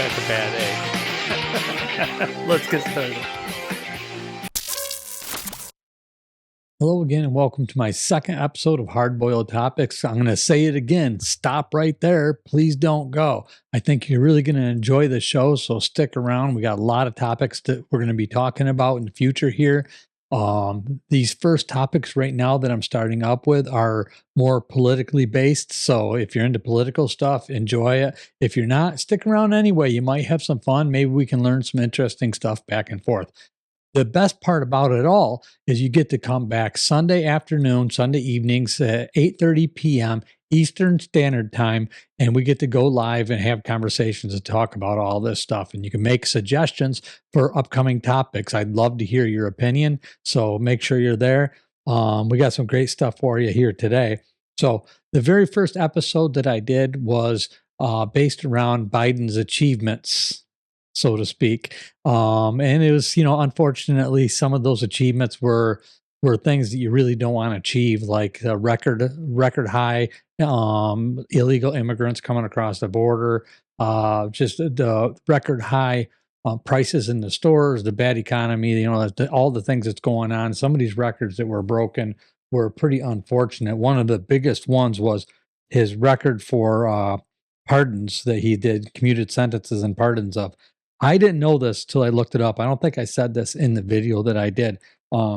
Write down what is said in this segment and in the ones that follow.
That's a bad egg. Let's get started. Hello again, and welcome to my second episode of Hard Boiled Topics. I'm going to say it again. Stop right there. Please don't go. I think you're really going to enjoy the show, so stick around. We got a lot of topics that we're going to be talking about in the future here. These first topics right now that I'm starting up with are more politically based. So if you're into political stuff, enjoy it. If you're not, stick around anyway. You might have some fun. Maybe we can learn some interesting stuff back and forth. The best part about it all is you get to come back Sunday afternoon, Sunday evenings at 8:30 p.m. Eastern Standard Time, and we get to go live and have conversations and talk about all this stuff. And you can make suggestions for upcoming topics. I'd love to hear your opinion, so make sure you're there. We got some great stuff for you here today. So the very first episode that I did was based around Biden's achievements, so to speak. And it was, unfortunately, some of those achievements were things that you really don't want to achieve, like the record high illegal immigrants coming across the border, just the record high prices in the stores, the bad economy, all the things that's going on. Some of these records that were broken were pretty unfortunate. One of the biggest ones was his record for pardons that he did, commuted sentences and pardons of. I didn't know this till I looked it up. I don't think I said this in the video that I did.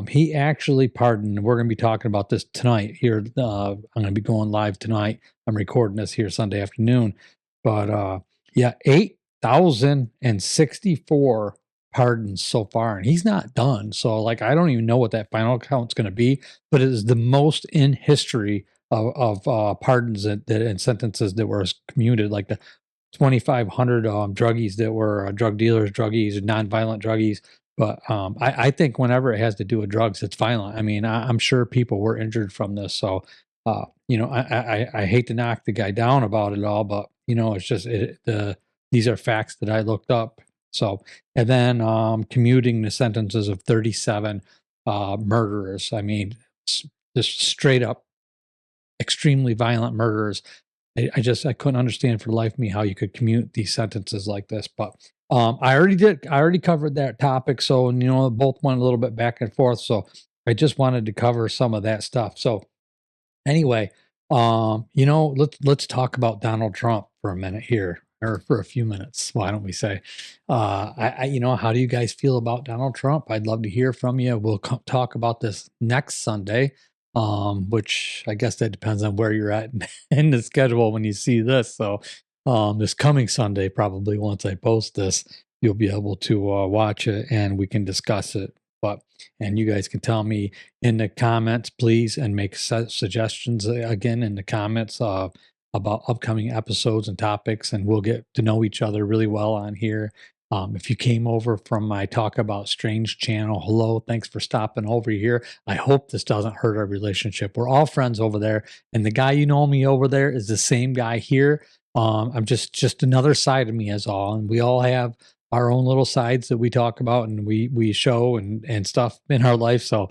He actually pardoned, and we're going to be talking about this tonight here. I'm going to be going live tonight. I'm recording this here Sunday afternoon. But 8,064 pardons so far, and he's not done. So, I don't even know what that final count's going to be, but it is the most in history of pardons and sentences that were commuted, like the 2,500 druggies that were drug dealers, druggies, nonviolent druggies. But I think whenever it has to do with drugs, it's violent. I mean, I'm sure people were injured from this. So, I hate to knock the guy down about it all, but it's just these are facts that I looked up. So, and then commuting the sentences of 37 murderers. I mean, just straight up extremely violent murderers. I couldn't understand for the life of me how you could commute these sentences like this. But I already covered that topic. So, both went a little bit back and forth. So I just wanted to cover some of that stuff. So anyway, let's talk about Donald Trump for a minute here, or for a few minutes. Why don't we say, how do you guys feel about Donald Trump? I'd love to hear from you. We'll talk about this next Sunday. Which I guess that depends on where you're at in the schedule when you see this. So, this coming Sunday, probably once I post this, you'll be able to watch it and we can discuss it. And you guys can tell me in the comments, please, and make suggestions again in the comments about upcoming episodes and topics, and we'll get to know each other really well on here. If you came over from my Talk About Strange channel, hello, thanks for stopping over here. I hope this doesn't hurt our relationship. We're all friends over there, and the guy you know me over there is the same guy here. I'm just another side of me as all, and we all have our own little sides that we talk about and we show and stuff in our life. So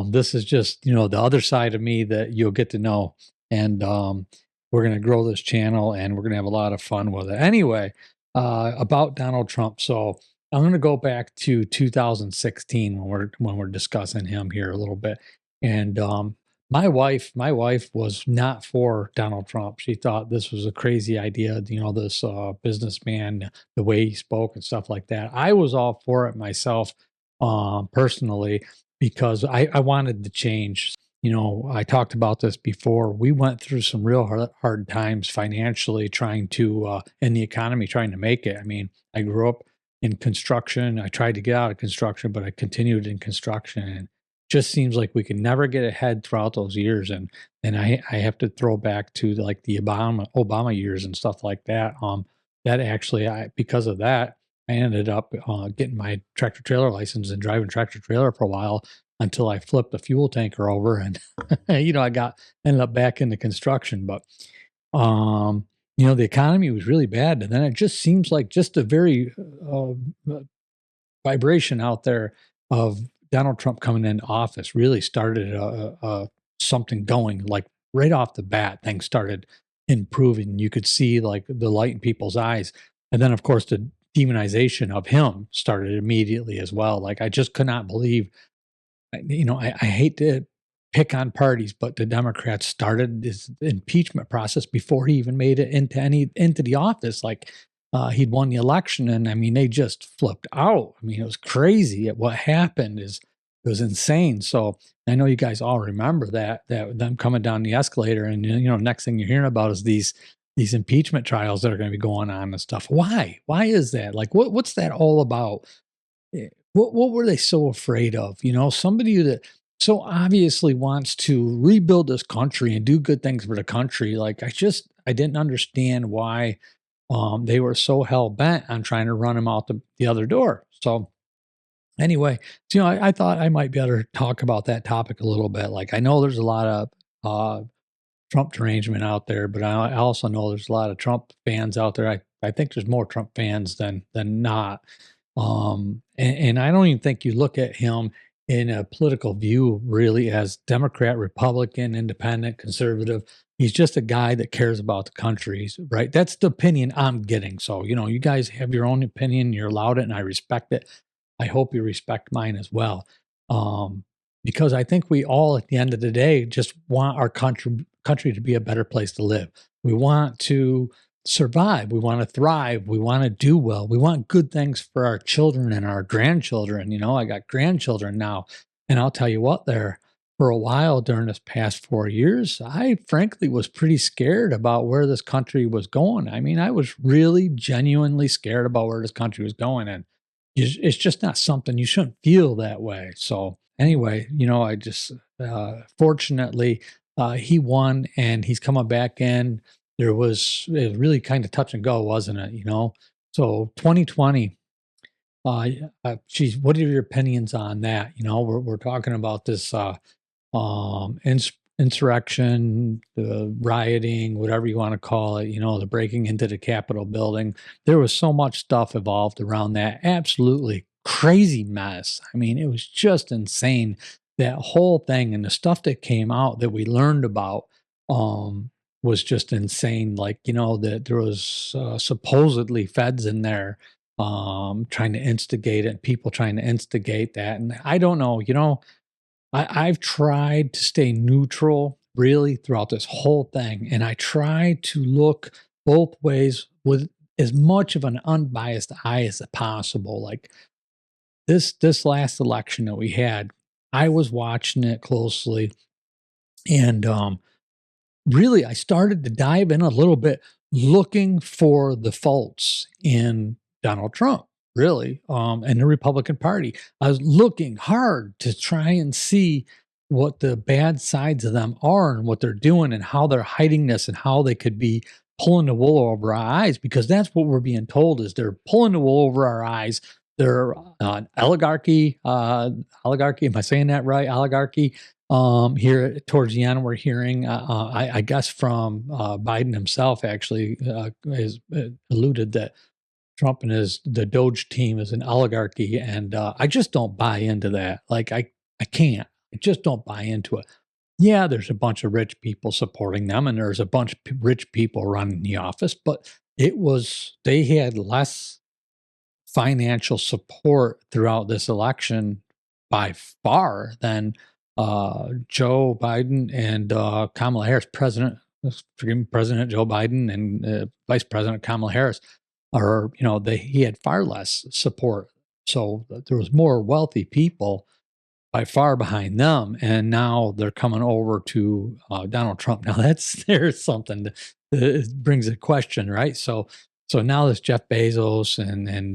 this is just, the other side of me that you'll get to know, and we're going to grow this channel and we're going to have a lot of fun with it. Anyway, about Donald Trump. So I'm going to go back to 2016 when we're discussing him here a little bit. And my wife was not for Donald Trump. She thought this was a crazy idea, this businessman, the way he spoke and stuff like that. I was all for it myself, personally, because I wanted to change. I talked about this before. We went through some real hard times financially trying to, in the economy, trying to make it. I mean, I grew up in construction. I tried to get out of construction, but I continued in construction. And it just seems like we could never get ahead throughout those years. And I have to throw back to like the Obama years and stuff like that. That actually, because of that, I ended up getting my tractor trailer license and driving tractor trailer for a while, until I flipped the fuel tanker over and, I ended up back into construction. But, the economy was really bad. And then it just seems like just a very vibration out there of Donald Trump coming into office really started something going, like right off the bat. Things started improving. You could see like the light in people's eyes. And then, of course, the demonization of him started immediately as well. Like, I just could not believe, I hate to pick on parties, but the Democrats started this impeachment process before he even made it into the office. Like, he'd won the election, and I mean, they just flipped out. I mean, it was crazy. What happened is it was insane. So I know you guys all remember that them coming down the escalator, and next thing you're hearing about is these impeachment trials that are going to be going on and stuff. Why? Why is that? Like, what's that all about? What were they so afraid of? Somebody that so obviously wants to rebuild this country and do good things for the country. Like, I didn't understand why they were so hell bent on trying to run him out the other door. So anyway, so, I thought I might be able to talk about that topic a little bit. Like, I know there's a lot of Trump derangement out there, but I also know there's a lot of Trump fans out there. I think there's more Trump fans than not. And I don't even think you look at him in a political view really as Democrat, Republican, independent, conservative. He's just a guy that cares about the country, right? That's the opinion I'm getting. So, you guys have your own opinion. You're allowed it, and I respect it. I hope you respect mine as well. Because I think we all, at the end of the day, just want our country to be a better place to live. We want to survive. We want to thrive. We want to do well. We want good things for our children and our grandchildren. I got grandchildren now, and I'll tell you what, there for a while during this past 4 years, I frankly was pretty scared about where this country was going. I mean, I was really genuinely scared about where this country was going, and it's just not something you shouldn't feel that way. So anyway, I just fortunately he won, and he's coming back in. It was really touch and go, wasn't it? So 2020. Geez, what are your opinions on that? We're talking about this insurrection, the rioting, whatever you want to call it. The breaking into the Capitol building. There was so much stuff evolved around that. Absolutely crazy mess. I mean, it was just insane, that whole thing, and the stuff that came out that we learned about. Was just insane. Like, that there was supposedly feds in there trying to instigate it, people trying to instigate that. And I don't know, I've tried to stay neutral really throughout this whole thing. And I try to look both ways with as much of an unbiased eye as possible. Like this last election that we had, I was watching it closely, and really, I started to dive in a little bit, looking for the faults in Donald Trump, really, and the Republican Party. I was looking hard to try and see what the bad sides of them are and what they're doing and how they're hiding this and how they could be pulling the wool over our eyes, because that's what we're being told is they're pulling the wool over our eyes. They're oligarchy. Oligarchy. Am I saying that right? Oligarchy. Here towards the end, we're hearing, I guess from Biden himself actually has alluded that Trump and the Doge team is an oligarchy, and I just don't buy into that. Like, I can't. I just don't buy into it. Yeah, there's a bunch of rich people supporting them, and there's a bunch of rich people running the office, but they had less financial support throughout this election by far than Joe Biden and Kamala Harris, President Joe Biden and Vice President Kamala Harris, he had far less support. So there was more wealthy people by far behind them, and now they're coming over to Donald Trump. Now there's something that brings a question, right? So now there's Jeff Bezos and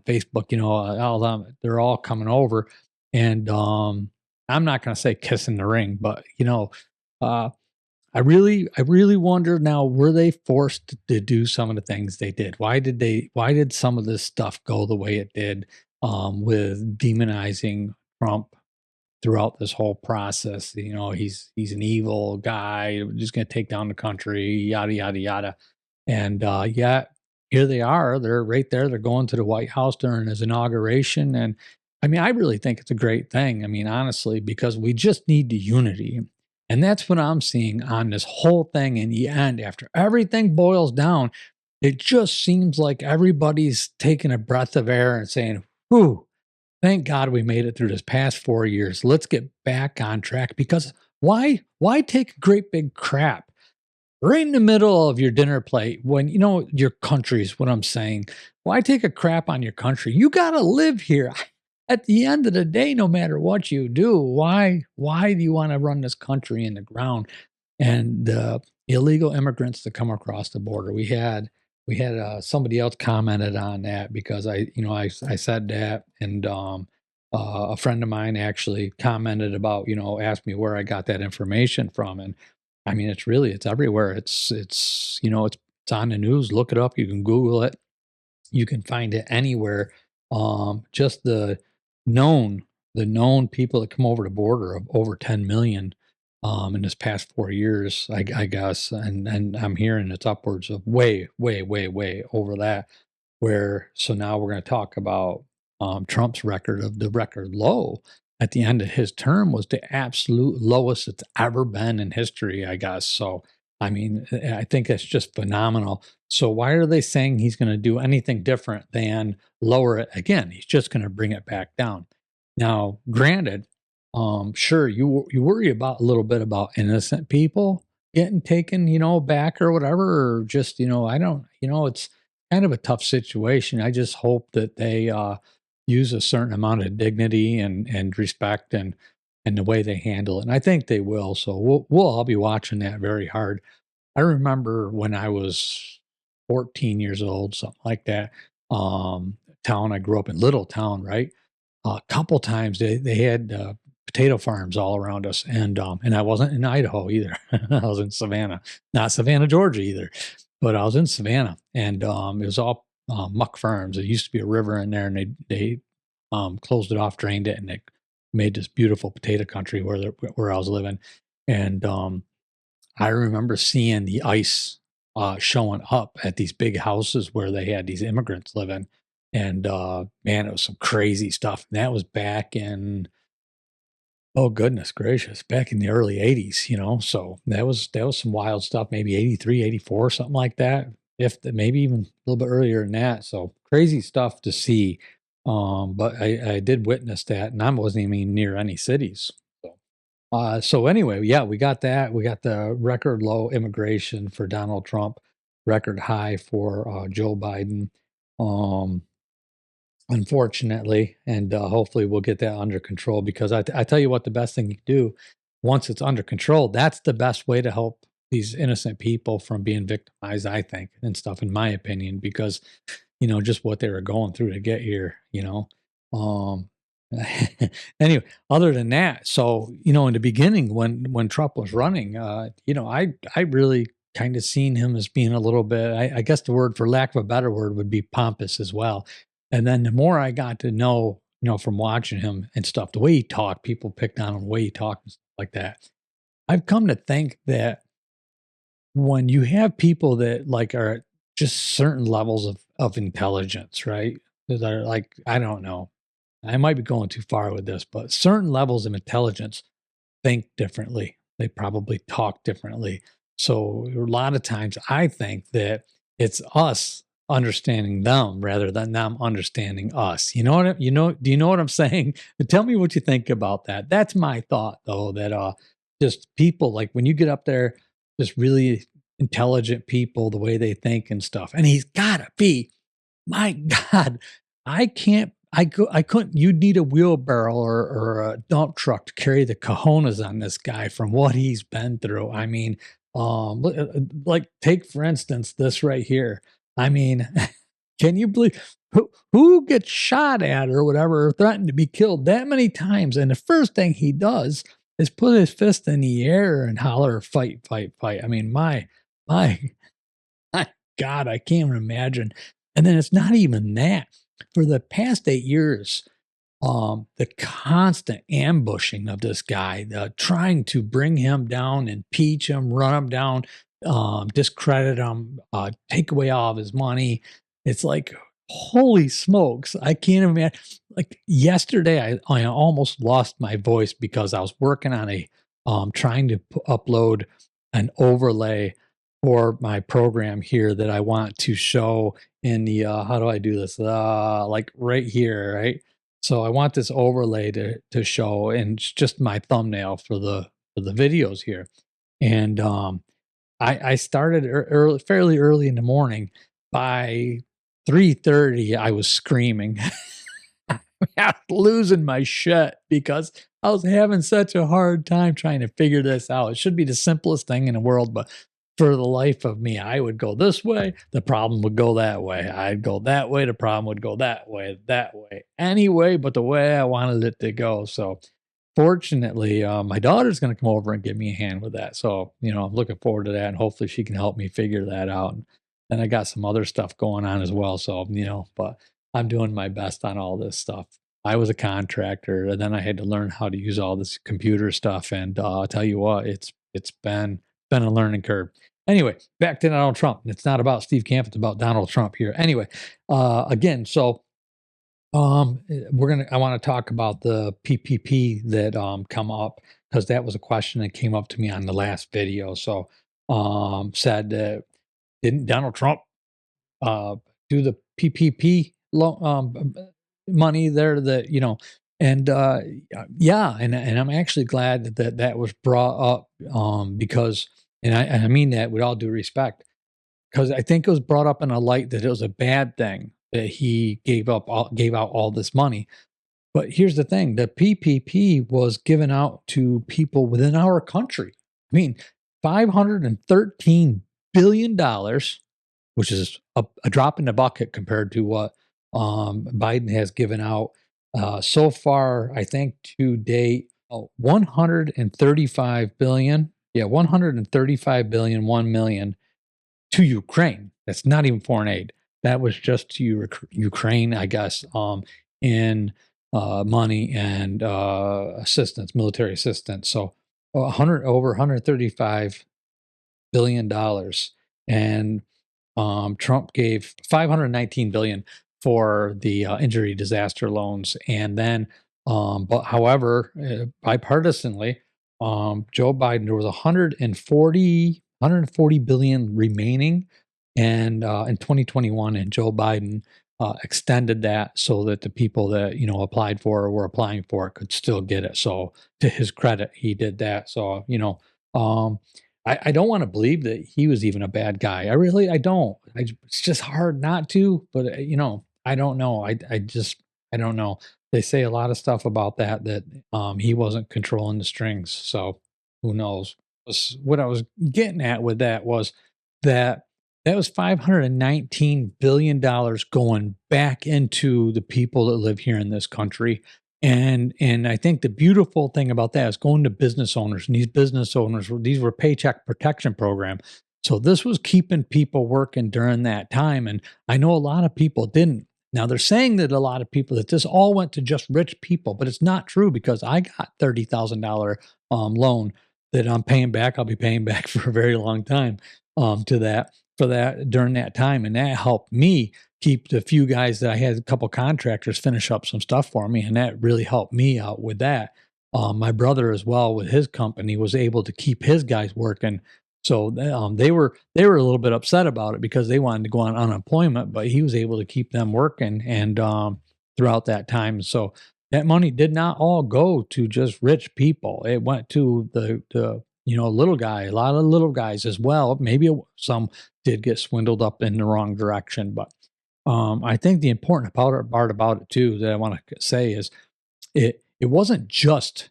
Facebook, all them, they're all coming over, and I'm not going to say kissing the ring, but I really wonder now, were they forced to do some of the things they did? Why did some of this stuff go the way it did with demonizing Trump throughout this whole process? He's an evil guy, just going to take down the country, yada, yada, yada. And yet here they are, they're right there. They're going to the White House during his inauguration. And I mean, I really think it's a great thing. I mean, honestly, because we just need the unity. And that's what I'm seeing on this whole thing in the end. After everything boils down, it just seems like everybody's taking a breath of air and saying, whew, thank God we made it through this past 4 years. Let's get back on track because why take a great big crap right in the middle of your dinner plate when you know your country's what I'm saying. Why take a crap on your country? You gotta live here. At the end of the day, no matter what you do, why do you want to run this country in the ground? And the illegal immigrants that come across the border. We had somebody else commented on that because I said that, and a friend of mine actually commented about asked me where I got that information from, and I mean it's everywhere. It's on the news. Look it up. You can Google it. You can find it anywhere. Just known the known people that come over the border of over 10 million in this past 4 years, I guess, and I'm hearing it's upwards of way, way, way, way over that. Where so now we're going to talk about Trump's record of the record low at the end of his term was the absolute lowest it's ever been in history, I guess. So I mean, I think it's just phenomenal. So why are they saying he's going to do anything different than lower it again? He's just going to bring it back down. Now, granted, sure, you worry about a little bit about innocent people getting taken, back or whatever, or just, I don't, it's kind of a tough situation. I just hope that they use a certain amount of dignity and respect and the way they handle it. And I think they will. So we'll all be watching that very hard. I remember when I was 14 years old, something like that. Town I grew up in, little town, right? A couple times they had potato farms all around us, and I wasn't in Idaho either. I was in Savannah, not Savannah, Georgia either, but I was in Savannah, and it was all muck farms. It used to be a river in there, and they closed it off, drained it, and they made this beautiful potato country where I was living, and I remember seeing the ice showing up at these big houses where they had these immigrants living. And man, it was some crazy stuff. And that was back in, oh goodness gracious, back in the early 80s, So that was some wild stuff, maybe 83, 84, something like that. Maybe even a little bit earlier than that. So crazy stuff to see. But I did witness that, and I wasn't even near any cities. So anyway, yeah, we got that. We got the record low immigration for Donald Trump, record high for Joe Biden. Um, Unfortunately, and hopefully we'll get that under control because I tell you what, the best thing you can do once it's under control, that's the best way to help these innocent people from being victimized, I think, and stuff, in my opinion, because just what they were going through to get here. Um, anyway, other than that, so in the beginning when Trump was running, I really kind of seen him as being a little bit, I guess the word, for lack of a better word, would be pompous as well. And then the more I got to know, from watching him and stuff, the way he talked, people picked on him, the way he talked and stuff like that. I've come to think that when you have people that like are at just certain levels of intelligence, right? That are like, I don't know, I might be going too far with this, but certain levels of intelligence think differently. They probably talk differently. So a lot of times I think that it's us understanding them rather than them understanding us. Do you know what I'm saying? Tell me what you think about that. That's my thought though, that just people, like when you get up there, just really intelligent people, the way they think and stuff. And he's gotta be, my God, I couldn't, you'd need a wheelbarrow or a dump truck to carry the cojones on this guy from what he's been through. I mean, like take for instance this right here. I mean, can you believe who gets shot at or whatever, or threatened to be killed that many times? And the first thing he does is put his fist in the air and holler, fight, fight, fight. I mean, my, my God, I can't even imagine. And then it's not even that. For the past 8 years, the constant ambushing of this guy, the trying to bring him down, impeach him, run him down, discredit him, take away all of his money. It's like, holy smokes, I can't imagine. Like yesterday, I almost lost my voice because I was working on trying to upload an overlay for my program here that I want to show in the how do I do this? Like right here, right? So I want this overlay to show, and it's just my thumbnail for the videos here. And I started early, fairly early in the morning. By 3:30, I was screaming. Losing my shit because I was having such a hard time trying to figure this out. It should be the simplest thing in the world, but for the life of me, I would go this way, the problem would go that way. I'd go that way, the problem would go that way, anyway, but the way I wanted it to go. So, fortunately, my daughter's going to come over and give me a hand with that. So, I'm looking forward to that, and hopefully she can help me figure that out. And I got some other stuff going on as well. So, but I'm doing my best on all this stuff. I was a contractor, and then I had to learn how to use all this computer stuff. And I'll tell you what, it's been a learning curve. Anyway, back to Donald Trump. It's not about Steve Camp; it's about Donald Trump here. Anyway, again, so I want to talk about the PPP that come up, because that was a question that came up to me on the last video. So said didn't Donald Trump uh, do the PPP money there that, and yeah, and I'm actually glad that was brought up, because, and I mean that with all due respect, because I think it was brought up in a light that it was a bad thing that he gave out all this money. But here's the thing: the PPP was given out to people within our country. I mean, $513 billion, which is a drop in the bucket compared to what Biden has given out so far. I think to date, 135 billion. Yeah, 135 billion, 1 million to Ukraine. That's not even foreign aid. That was just to Ukraine, I guess, in money and assistance, military assistance. So, 135 billion dollars, and Trump gave 519 billion for the injury disaster loans, and then, but however, bipartisanly, Joe Biden, there was 140 billion remaining, and in 2021, and Joe Biden extended that so that the people that applied for or were applying for it could still get it. So to his credit, he did that. So um, I don't want to believe that he was even a bad guy. I don't. It's just hard not to, but I don't know. I don't know. They say a lot of stuff about that he wasn't controlling the strings. So who knows? What I was getting at with that was that that was $519 billion going back into the people that live here in this country. And I think the beautiful thing about that is going to business owners, and these business owners, these were paycheck protection program. So this was keeping people working during that time. And I know a lot of people didn't. Now they're saying that a lot of people, that this all went to just rich people, but it's not true, because I got $30,000 loan that I'm paying back. I'll be paying back for a very long time to that for that during that time, and that helped me keep the few guys that I had, a couple contractors, finish up some stuff for me, and that really helped me out with that. My brother as well, with his company, was able to keep his guys working. So they were a little bit upset about it because they wanted to go on unemployment, but he was able to keep them working, and throughout that time. So that money did not all go to just rich people. It went to the little guy, a lot of little guys as well. Maybe some did get swindled up in the wrong direction, but I think the important part about it too that I want to say is it wasn't just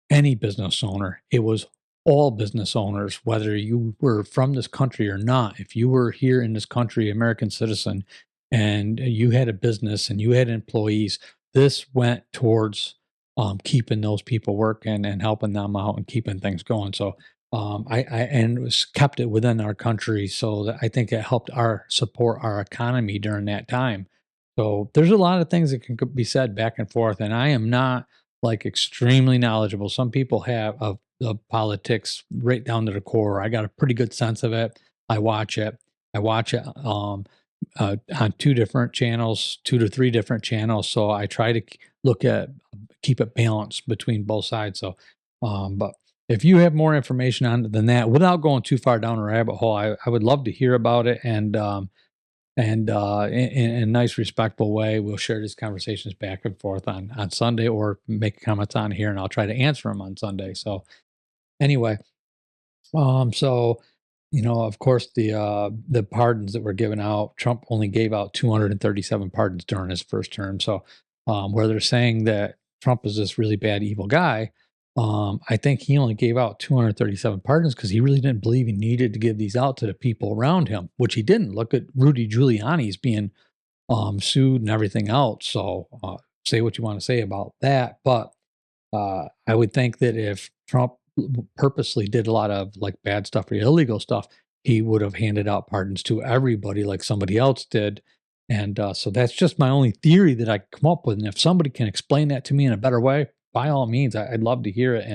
any business owner. It was all business owners, whether you were from this country or not. If you were here in this country, American citizen, and you had a business and you had employees, this went towards keeping those people working and helping them out and keeping things going. So I and it was kept it within our country. So that I think it helped our support our economy during that time. So there's a lot of things that can be said back and forth, and I am not like extremely knowledgeable. Some people have of politics right down to the core. I got a pretty good sense of it. I watch it. I watch it on two different channels, 2 to 3 different channels. So I try to keep it balanced between both sides. So, but if you have more information on it than that, without going too far down a rabbit hole, I would love to hear about it. And in a nice, respectful way, we'll share these conversations back and forth on Sunday, or make comments on here, and I'll try to answer them on Sunday. So anyway, so of course, the pardons that were given out, Trump only gave out 237 pardons during his first term. So where they're saying that Trump is this really bad, evil guy, I think he only gave out 237 pardons because he really didn't believe he needed to give these out to the people around him, which he didn't. Look at Rudy Giuliani's being sued and everything else. So say what you want to say about that, but I would think that if Trump purposely did a lot of like bad stuff or illegal stuff, he would have handed out pardons to everybody like somebody else did. And so that's just my only theory that I come up with. And if somebody can explain that to me in a better way, by all means, I'd love to hear it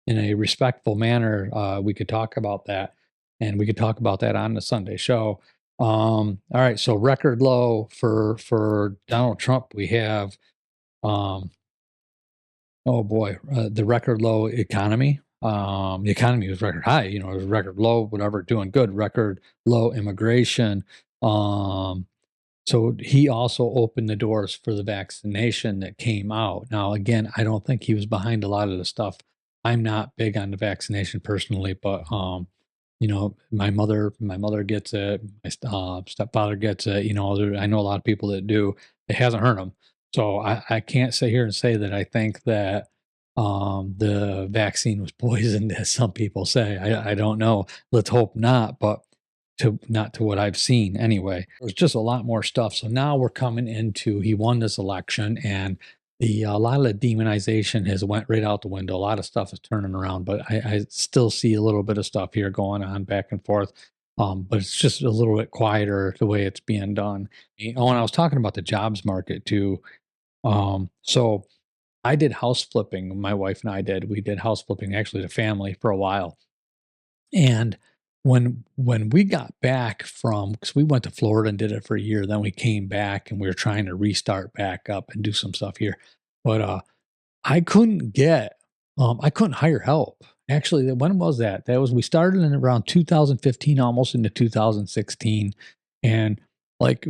in a respectful manner. We could talk about that, and we could talk about that on the Sunday show. All right, so record low for Donald Trump. We have um, oh boy, the record low economy. The economy was record high, it was record low, whatever, doing good, record low immigration. Um, so he also opened the doors for the vaccination that came out. Now, again, I don't think he was behind a lot of the stuff. I'm not big on the vaccination personally, but my mother gets it, my stepfather gets it. I know a lot of people that do. It hasn't hurt them, so I can't sit here and say that I think that the vaccine was poisoned, as some people say. I don't know. Let's hope not, but not to what I've seen anyway. There's just a lot more stuff. So now we're coming into he won this election, and a lot of the demonization has went right out the window. A lot of stuff is turning around, but I still see a little bit of stuff here going on back and forth. But it's just a little bit quieter the way it's being done. And I was talking about the jobs market too. So I did house flipping. My wife and I did. We did house flipping, actually, the family, for a while. And when we got back from, because we went to Florida and did it for a year, then we came back and we were trying to restart back up and do some stuff here. But I couldn't I couldn't hire help. Actually, when was that? We started in around 2015, almost into 2016. And like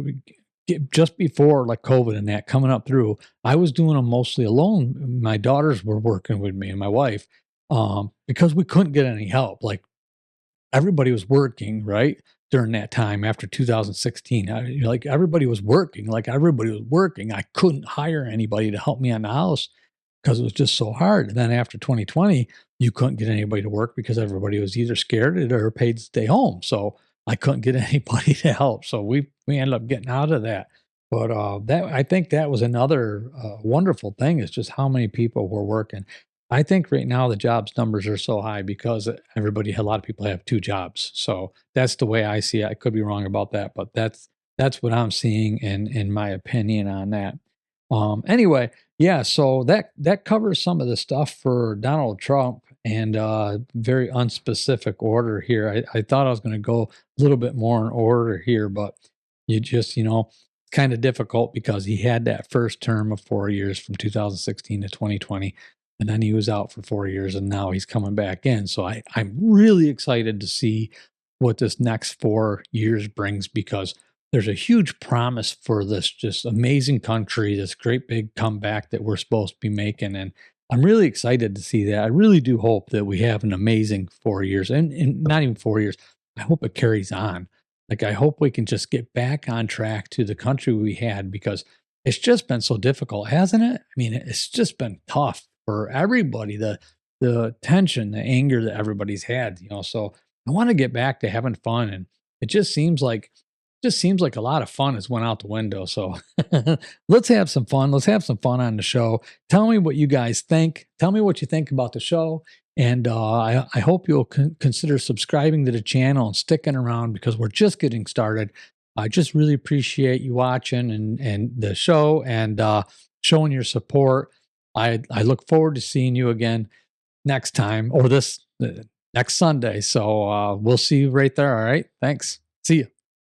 just before like COVID and that coming up through, I was doing them mostly alone. My daughters were working with me and my wife, because we couldn't get any help. Like everybody was working, right? During that time after 2016, like everybody was working, I couldn't hire anybody to help me on the house because it was just so hard. And then after 2020, you couldn't get anybody to work because everybody was either scared or paid to stay home. So I couldn't get anybody to help. So we ended up getting out of that. But that I think that was another wonderful thing, is just how many people were working. I think right now the jobs numbers are so high because a lot of people have two jobs. So that's the way I see it. I could be wrong about that, but that's what I'm seeing in my opinion on that. Anyway, yeah, so that covers some of the stuff for Donald Trump, and very unspecific order here. I thought I was going to go a little bit more in order here, but you just, kind of difficult because he had that first term of 4 years from 2016 to 2020. And then he was out for 4 years, and now he's coming back in. So I'm really excited to see what this next 4 years brings, because there's a huge promise for this just amazing country, this great big comeback that we're supposed to be making. And I'm really excited to see that. I really do hope that we have an amazing 4 years, and not even 4 years. I hope it carries on. Like, I hope we can just get back on track to the country we had, because it's just been so difficult, hasn't it? I mean, it's just been tough for everybody, the tension, the anger that everybody's had, so I want to get back to having fun. And it just seems like a lot of fun has went out the window. So let's have some fun. Let's have some fun on the show. Tell me what you guys think. Tell me what you think about the show. And I hope you'll consider subscribing to the channel and sticking around, because we're just getting started. I just really appreciate you watching and the show, and showing your support. I look forward to seeing you again next time, or this next Sunday. So we'll see you right there. All right. Thanks. See you.